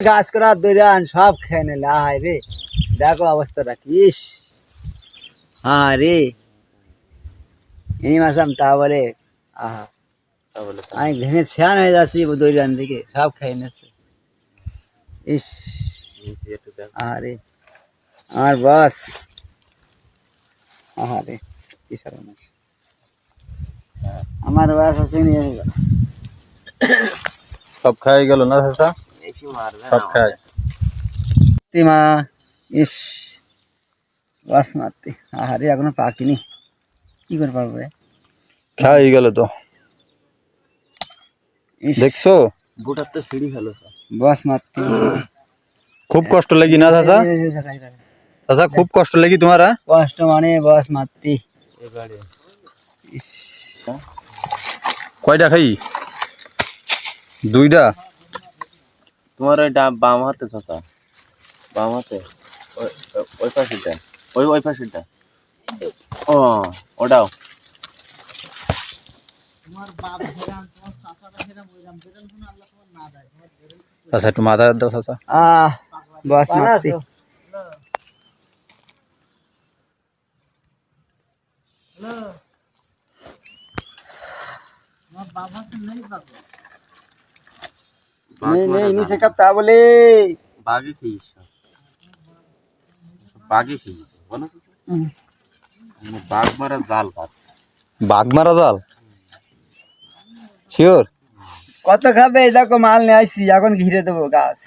গাছ করা দৈরান সব খেয়ে নিলে আহাই রে দেখো অবস্থাটা কিস রে এই মাসাম তা বলে আহা আমি ভেঙে ছেয়ান হয়ে যাচ্ছি দৈরান দিকে সব খেয়ে নিচ্ছে ইস আরে আমার বস আহারে কি সর্বনাশ আমার বস আছে নিয়ে গেল সব খাই গেল না চাচা সব খাই মা ইস বাস মারতে আহারে এখনো পাকিনি কি করে পারবো খাই গেল তো দেখছো গোটার তো সিঁড়ি হলো বাস মারতে খুব কষ্ট লাগি না চাচা চাচা খুব কষ্ট লাগি তোমার কষ্ট মানে বাস মারতে কয়টা খাই দুইটা তোমার ওই বাম হাতে চাচা বাম হাতে ওই পাশেরটা ওই পাশেরটা ও ওটাও চাচা একটু মাথা দাও চাচা বাস মারতে नहीं नीचे कब ता बोले বাঘে খেয়েছ বাঘে খেয়েছ বলো বাঘ মারা জাল বাঘ মারা জাল শিওর কত খাবে দেখো মাল নিয়ে আসছি এখন ঘিরে দেবো গাছ